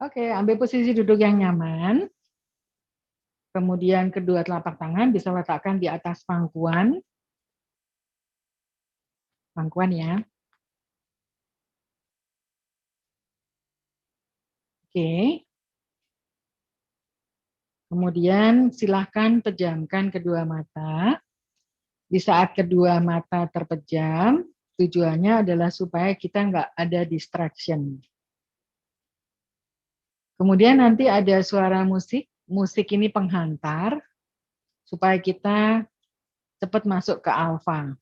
Oke, ambil posisi duduk yang nyaman. Kemudian kedua telapak tangan bisa letakkan di atas pangkuan. Pangkuan ya. Oke. Kemudian silahkan pejamkan kedua mata. Di saat kedua mata terpejam, tujuannya adalah supaya kita nggak ada distraction. Kemudian nanti ada suara musik. Musik ini penghantar supaya kita cepat masuk ke alfa.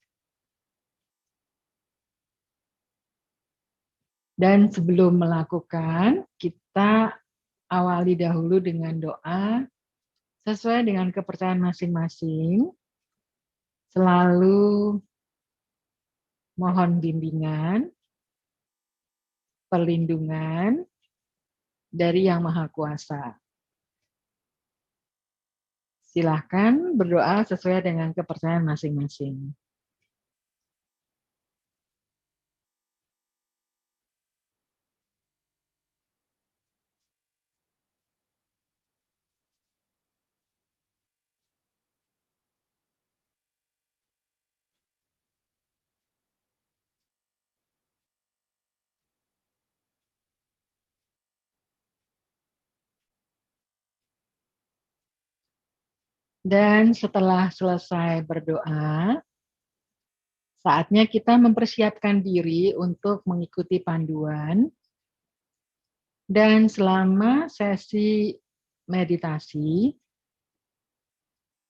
Dan sebelum melakukan, kita awali dahulu dengan doa sesuai dengan kepercayaan masing-masing. Selalu mohon bimbingan, perlindungan dari Yang Maha Kuasa. Silahkan berdoa sesuai dengan kepercayaan masing-masing. Dan setelah selesai berdoa, saatnya kita mempersiapkan diri untuk mengikuti panduan. Dan selama sesi meditasi,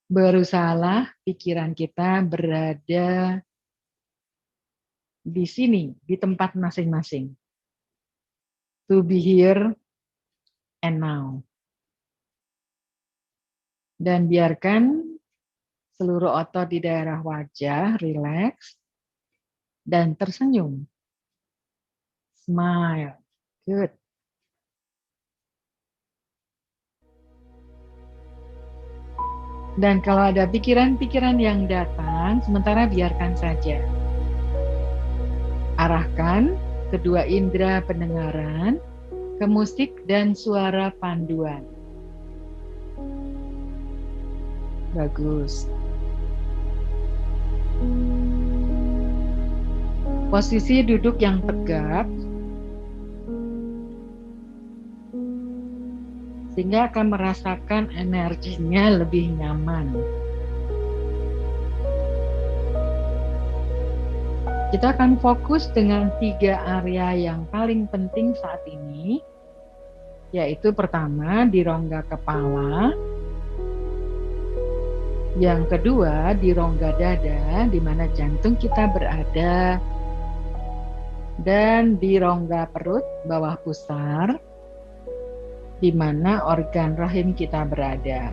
berusahalah pikiran kita berada di sini, di tempat masing-masing. To be here and now. Dan biarkan seluruh otot di daerah wajah rileks dan tersenyum. Smile. Good. Dan kalau ada pikiran-pikiran yang datang, sementara biarkan saja. Arahkan kedua indera pendengaran ke musik dan suara panduan. Bagus. Posisi duduk yang tegap sehingga akan merasakan energinya lebih nyaman. Kita akan fokus dengan 3 area yang paling penting saat ini, yaitu pertama di rongga kepala, yang kedua di rongga dada, di mana jantung kita berada, dan di rongga perut bawah pusar, di mana organ rahim kita berada.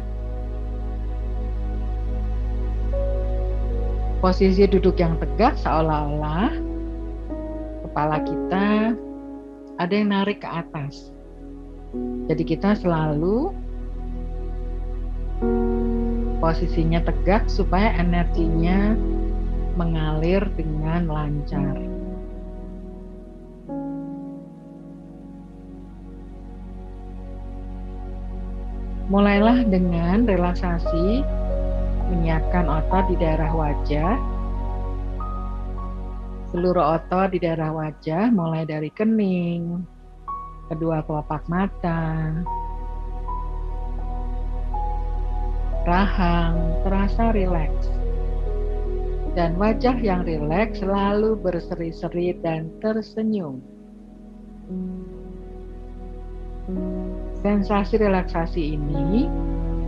Posisi duduk yang tegak seolah-olah kepala kita ada yang narik ke atas. Jadi kita selalu posisinya tegak supaya energinya mengalir dengan lancar. Mulailah dengan relaksasi, menyiapkan otot di daerah wajah. Seluruh otot di daerah wajah, mulai dari kening, kedua kelopak mata, rahang, terasa rileks. Dan wajah yang rileks selalu berseri-seri dan tersenyum. Sensasi relaksasi ini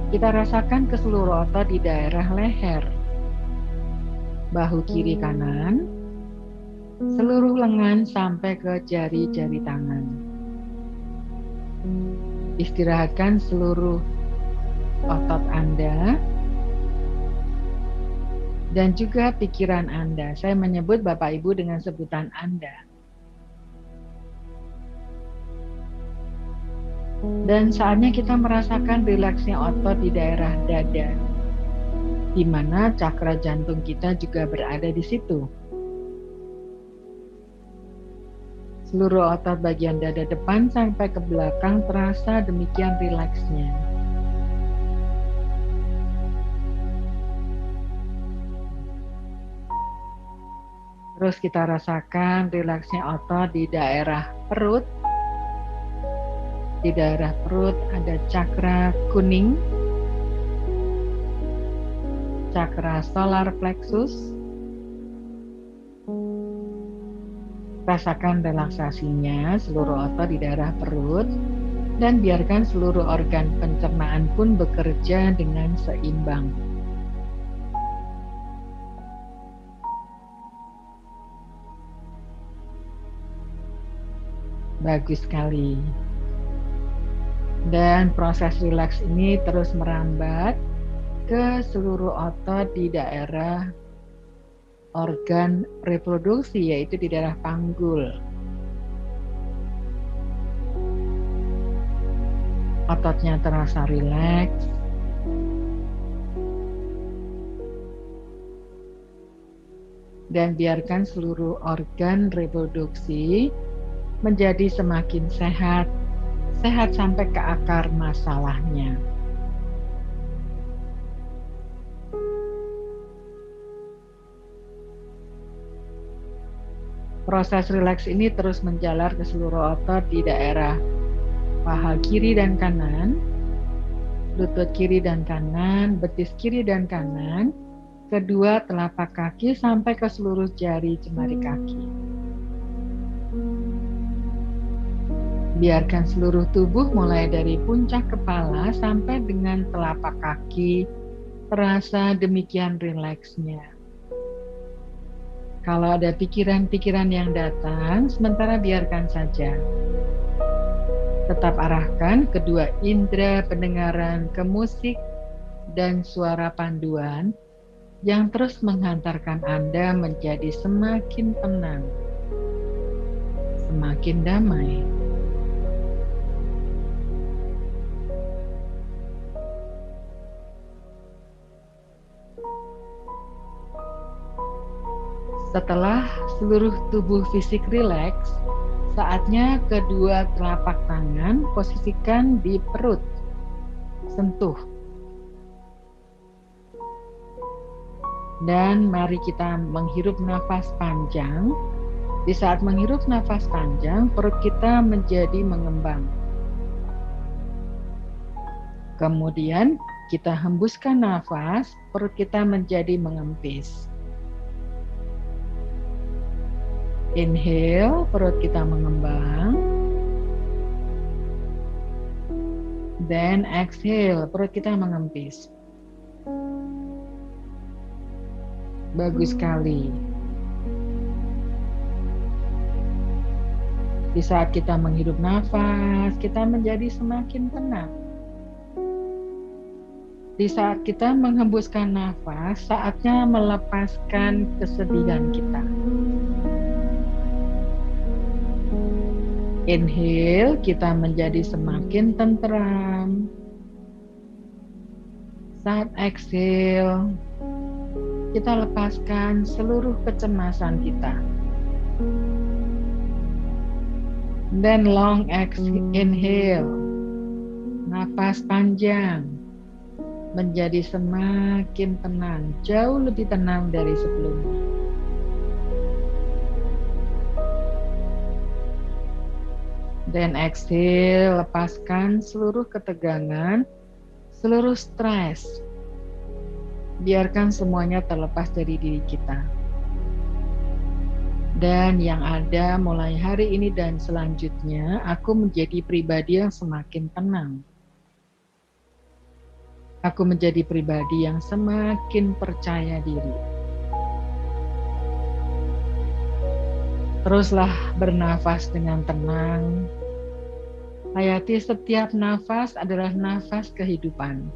kita rasakan ke seluruh otot di daerah leher, bahu kiri kanan, seluruh lengan sampai ke jari-jari tangan. Istirahatkan seluruh otot Anda dan juga pikiran Anda. Saya menyebut Bapak Ibu dengan sebutan Anda. Dan saatnya kita merasakan rileksnya otot di daerah dada, di mana cakra jantung kita juga berada di situ. Seluruh otot bagian dada depan sampai ke belakang terasa demikian rileksnya. Terus kita rasakan rileksnya otot di daerah perut. Di daerah perut ada cakra kuning, cakra solar plexus. Rasakan relaksasinya seluruh otot di daerah perut dan biarkan seluruh organ pencernaan pun bekerja dengan seimbang. Bagus sekali. Dan proses rileks ini terus merambat ke seluruh otot di daerah organ reproduksi, yaitu di daerah panggul. Ototnya terasa rileks. Dan biarkan seluruh organ reproduksi menjadi semakin sehat, sehat sampai ke akar masalahnya. Proses rileks ini terus menjalar ke seluruh otot di daerah paha kiri dan kanan, lutut kiri dan kanan, betis kiri dan kanan, kedua telapak kaki sampai ke seluruh jari jemari kaki. Biarkan seluruh tubuh mulai dari puncak kepala sampai dengan telapak kaki terasa demikian rileksnya. Kalau ada pikiran-pikiran yang datang, sementara biarkan saja. Tetap arahkan kedua indera pendengaran ke musik dan suara panduan yang terus menghantarkan Anda menjadi semakin tenang, semakin damai. Setelah seluruh tubuh fisik rileks, saatnya kedua telapak tangan posisikan di perut. Sentuh. Dan mari kita menghirup nafas panjang. Di saat menghirup nafas panjang, perut kita menjadi mengembang. Kemudian kita hembuskan nafas, perut kita menjadi mengempis. Inhale, perut kita mengembang. Then exhale, perut kita mengempis. Bagus sekali. Di saat kita menghirup nafas, kita menjadi semakin tenang. Di saat kita menghembuskan nafas, saatnya melepaskan kesedihan kita. Inhale, kita menjadi semakin tenteram. Saat exhale, kita lepaskan seluruh kecemasan kita. Dan long inhale, nafas panjang, menjadi semakin tenang, jauh lebih tenang dari sebelumnya. Dan exhale, lepaskan seluruh ketegangan, seluruh stres. Biarkan semuanya terlepas dari diri kita. Dan yang ada mulai hari ini dan selanjutnya, aku menjadi pribadi yang semakin tenang. Aku menjadi pribadi yang semakin percaya diri. Teruslah bernafas dengan tenang. Hayati setiap nafas adalah nafas kehidupan.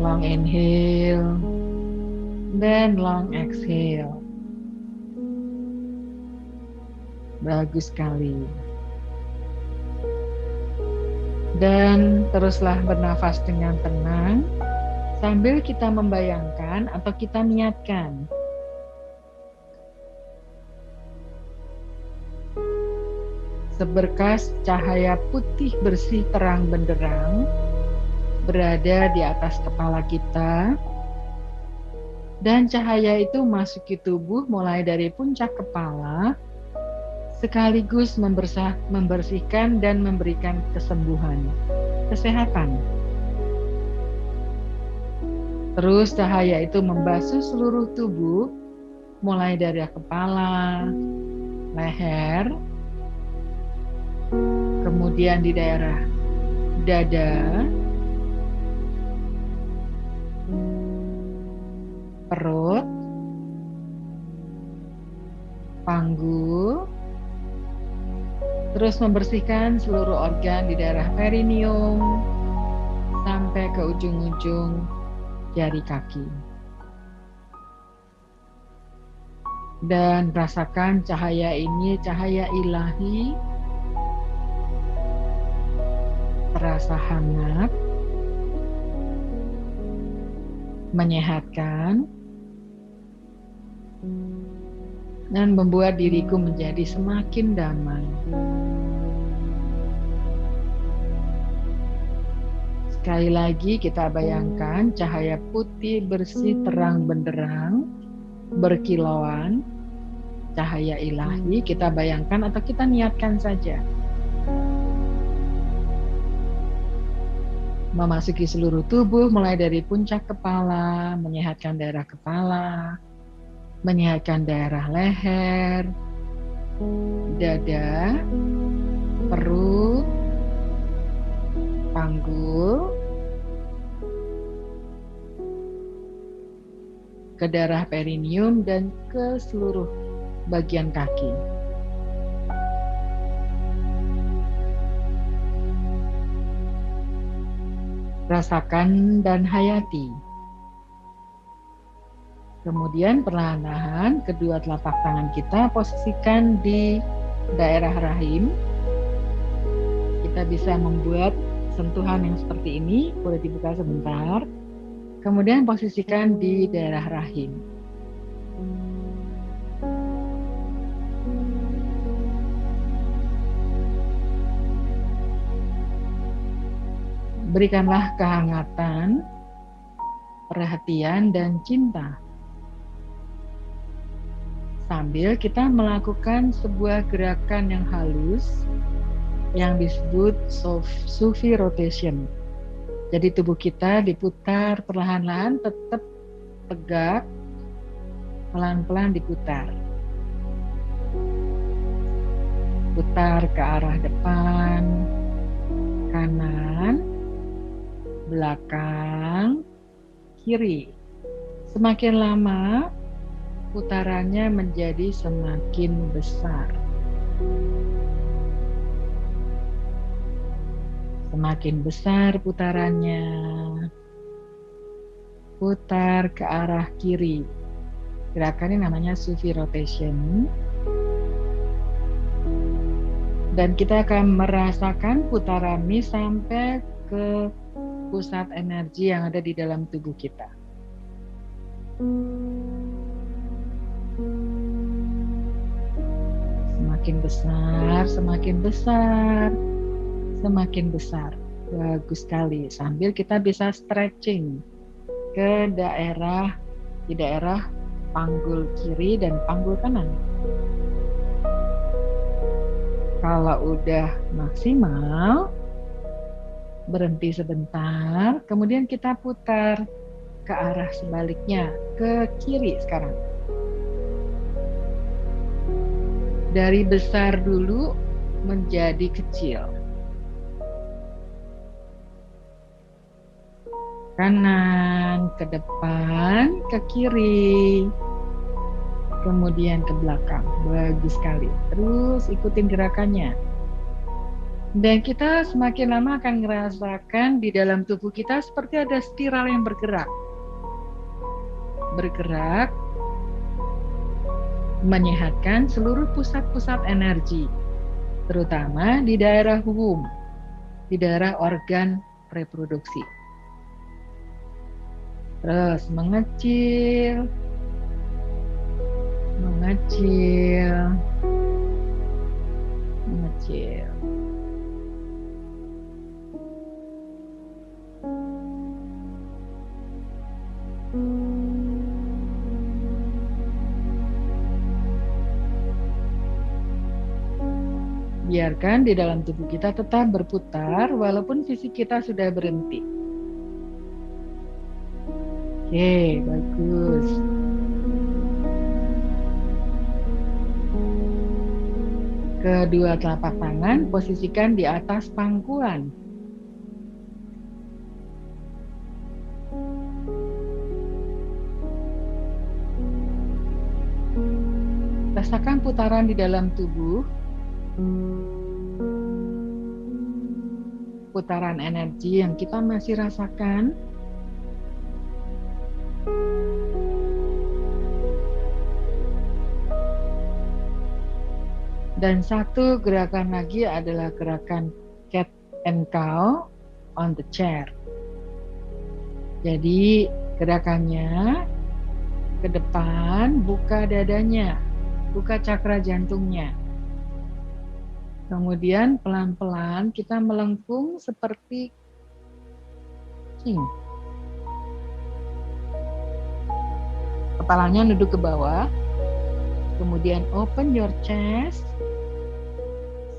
Long inhale, then long exhale. Bagus sekali. Dan teruslah bernafas dengan tenang. Sambil kita membayangkan atau kita niatkan seberkas cahaya putih bersih terang benderang berada di atas kepala kita, dan cahaya itu masuk ke tubuh mulai dari puncak kepala, sekaligus membersihkan dan memberikan kesembuhan, kesehatan. Terus cahaya itu membasuh seluruh tubuh, mulai dari kepala, leher, kemudian di daerah dada, perut, panggul, terus membersihkan seluruh organ di daerah perineum sampai ke ujung-ujung jari kaki. Dan rasakan cahaya ini, cahaya ilahi, terasa hangat, menyehatkan, dan membuat diriku menjadi semakin damai. Sekali lagi kita bayangkan cahaya putih bersih terang benderang, berkilauan, cahaya ilahi, kita bayangkan atau kita niatkan saja. Memasuki seluruh tubuh mulai dari puncak kepala, menyehatkan daerah kepala, menyehatkan daerah leher, dada, perut, panggul, ke daerah perineum dan ke seluruh bagian kaki. Rasakan dan hayati. Kemudian perlahan-lahan kedua telapak tangan kita posisikan di daerah rahim. Kita bisa membuat sentuhan yang seperti ini, boleh dibuka sebentar. Kemudian posisikan di daerah rahim. Berikanlah kehangatan, perhatian, dan cinta. Sambil kita melakukan sebuah gerakan yang halus yang disebut Sufi rotation. Jadi tubuh kita diputar perlahan-lahan, tetap tegak, pelan-pelan diputar. Putar ke arah depan, kanan, belakang, kiri. Semakin lama, putarannya menjadi semakin besar. Semakin besar putarannya. Putar ke arah kiri. Gerakan ini namanya Sufi rotation. Dan kita akan merasakan putaran ini sampai ke pusat energi yang ada di dalam tubuh kita. Semakin besar, semakin besar, semakin besar. Bagus sekali. Sambil kita bisa stretching ke di daerah panggul kiri dan panggul kanan. Kalau udah maksimal, berhenti sebentar, kemudian kita putar ke arah sebaliknya, ke kiri sekarang. Dari besar dulu menjadi kecil. Kanan, ke depan, ke kiri, kemudian ke belakang. Bagus sekali. Terus ikutin gerakannya. Dan kita semakin lama akan merasakan di dalam tubuh kita seperti ada spiral yang bergerak. Bergerak, menyehatkan seluruh pusat-pusat energi, terutama di daerah womb, di daerah organ reproduksi. Terus mengecil, mengecil, mengecil. Biarkan di dalam tubuh kita tetap berputar walaupun fisik kita sudah berhenti. Oke, bagus. Kedua telapak tangan posisikan di atas pangkuan. Rasakan putaran di dalam tubuh. Putaran energi yang kita masih rasakan. Dan satu gerakan lagi adalah gerakan cat and cow on the chair. Jadi gerakannya ke depan, buka dadanya, buka cakra jantungnya. Kemudian pelan-pelan kita melengkung seperti kucing. Kepalanya nunduk ke bawah. Kemudian open your chest.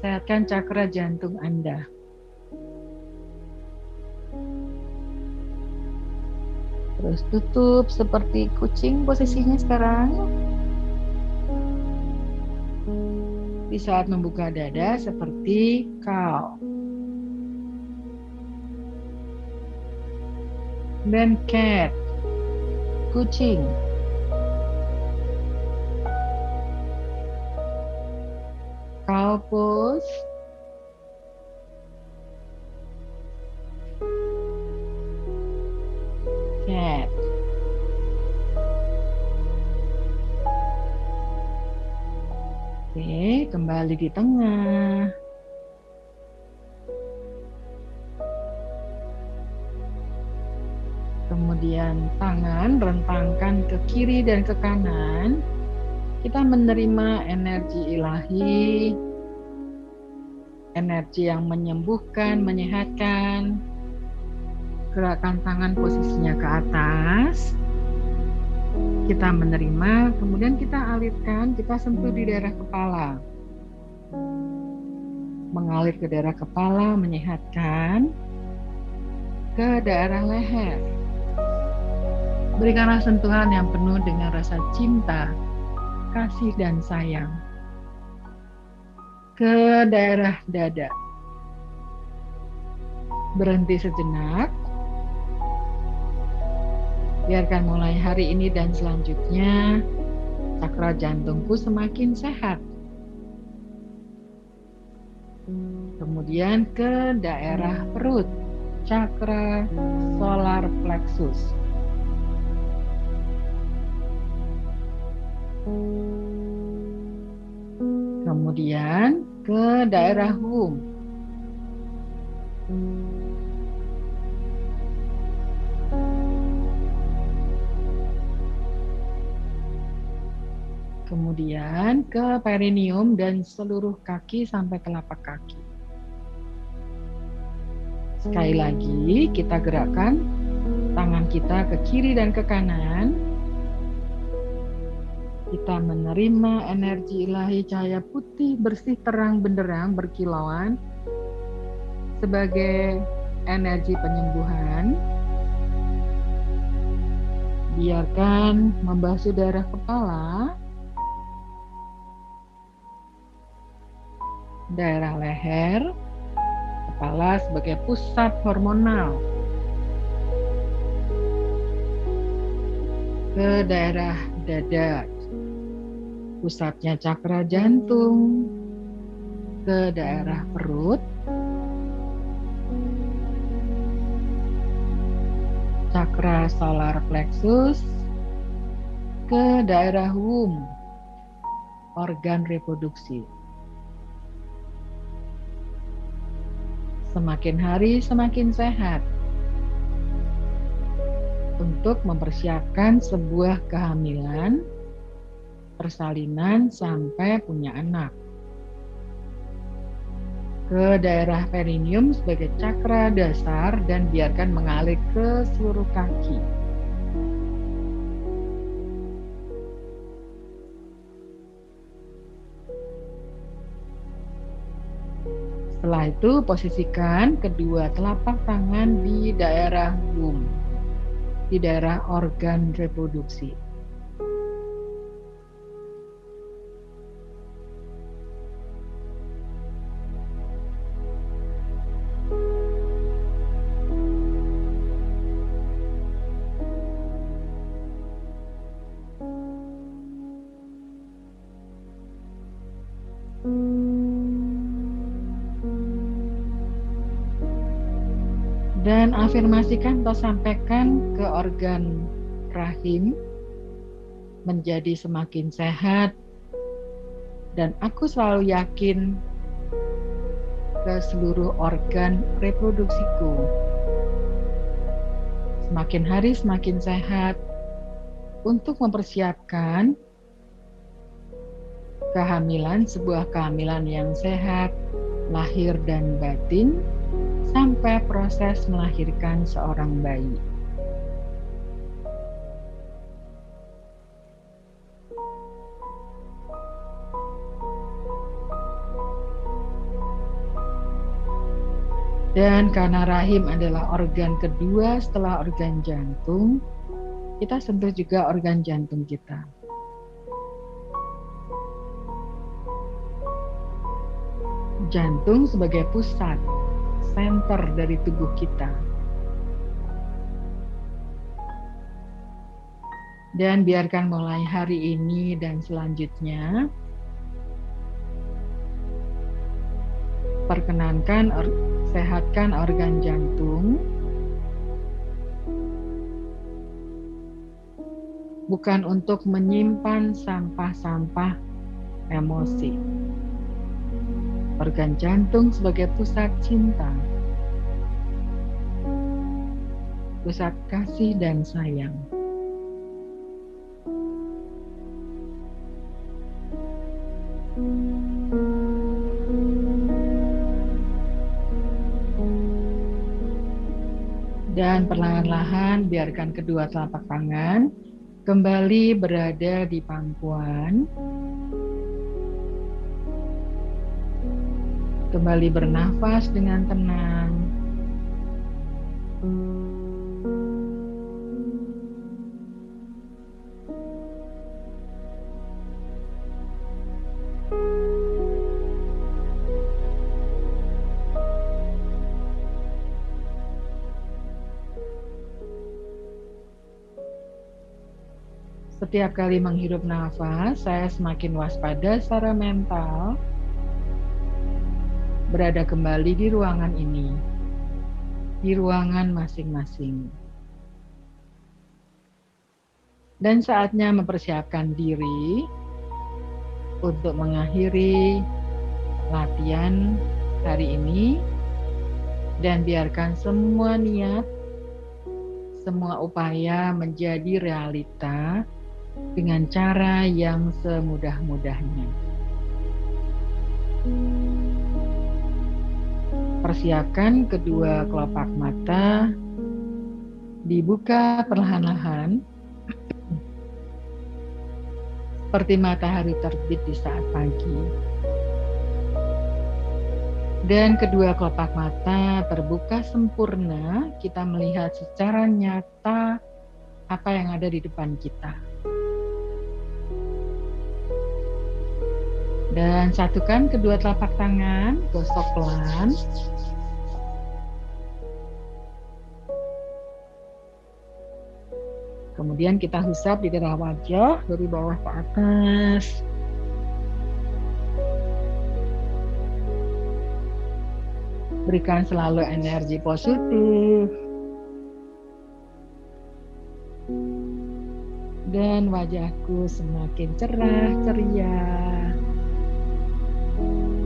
Sehatkan cakra jantung Anda. Terus tutup seperti kucing posisinya sekarang. Di saat membuka dada seperti cow. Dan cat, kucing. Cow pose. Cat. Oke, kembali di tengah. Kemudian tangan rentangkan ke kiri dan ke kanan. Kita menerima energi ilahi, energi yang menyembuhkan, menyehatkan. Gerakan tangan posisinya ke atas. Kita menerima, kemudian kita alirkan, kita sentuh di daerah kepala. Mengalir ke daerah kepala, menyehatkan. Ke daerah leher. Berikanlah sentuhan yang penuh dengan rasa cinta, kasih dan sayang. Ke daerah dada. Berhenti sejenak. Biarkan mulai hari ini dan selanjutnya cakra jantungku semakin sehat. Kemudian ke daerah perut, cakra solar plexus. Kemudian ke daerah womb. Kemudian ke perineum dan seluruh kaki sampai telapak kaki. Sekali lagi kita gerakkan tangan kita ke kiri dan ke kanan. Kita menerima energi ilahi cahaya putih bersih terang benderang berkilauan sebagai energi penyembuhan. Biarkan membasuh daerah kepala, daerah leher, kepala sebagai pusat hormonal, ke daerah dada, pusatnya cakra jantung, ke daerah perut, cakra solar plexus, ke daerah womb, organ reproduksi. Semakin hari semakin sehat. untuk mempersiapkan sebuah kehamilan, persalinan, sampai punya anak. Ke daerah perineum sebagai cakra dasar dan biarkan mengalir ke seluruh kaki. Setelah itu posisikan kedua telapak tangan di daerah womb, di daerah organ reproduksi. Dan afirmasikan atau sampaikan ke organ rahim menjadi semakin sehat, dan aku selalu yakin ke seluruh organ reproduksiku. Semakin hari semakin sehat untuk mempersiapkan kehamilan, sebuah kehamilan yang sehat, lahir dan batin, sampai proses melahirkan seorang bayi. Dan karena rahim adalah organ kedua setelah organ jantung, kita sentuh juga organ jantung kita. Jantung sebagai pusat, center dari tubuh kita. Dan biarkan mulai hari ini dan selanjutnya, perkenankan sehatkan organ jantung, bukan untuk menyimpan sampah-sampah emosi. Organ jantung sebagai pusat cinta, pusat kasih dan sayang. Dan perlahan-lahan biarkan kedua telapak tangan kembali berada di pangkuan. Kembali bernafas dengan tenang. Setiap kali menghirup nafas, saya semakin waspada secara mental, berada kembali di ruangan ini, di ruangan masing-masing. Dan saatnya mempersiapkan diri untuk mengakhiri latihan hari ini, dan biarkan semua niat, semua upaya menjadi realita dengan cara yang semudah-mudahnya. Persiapkan kedua kelopak mata, dibuka perlahan-lahan, seperti matahari terbit di saat pagi. Dan kedua kelopak mata terbuka sempurna, kita melihat secara nyata apa yang ada di depan kita. Dan satukan kedua telapak tangan, gosok pelan. Kemudian kita usap di daerah wajah dari bawah ke atas. Berikan selalu energi positif. Dan wajahku semakin cerah, ceria.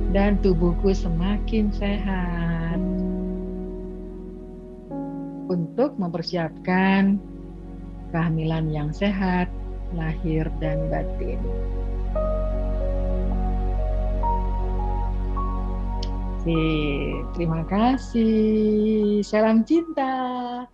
Dan tubuhku semakin sehat untuk mempersiapkan kehamilan yang sehat, lahir dan batin. Terima kasih. Salam cinta.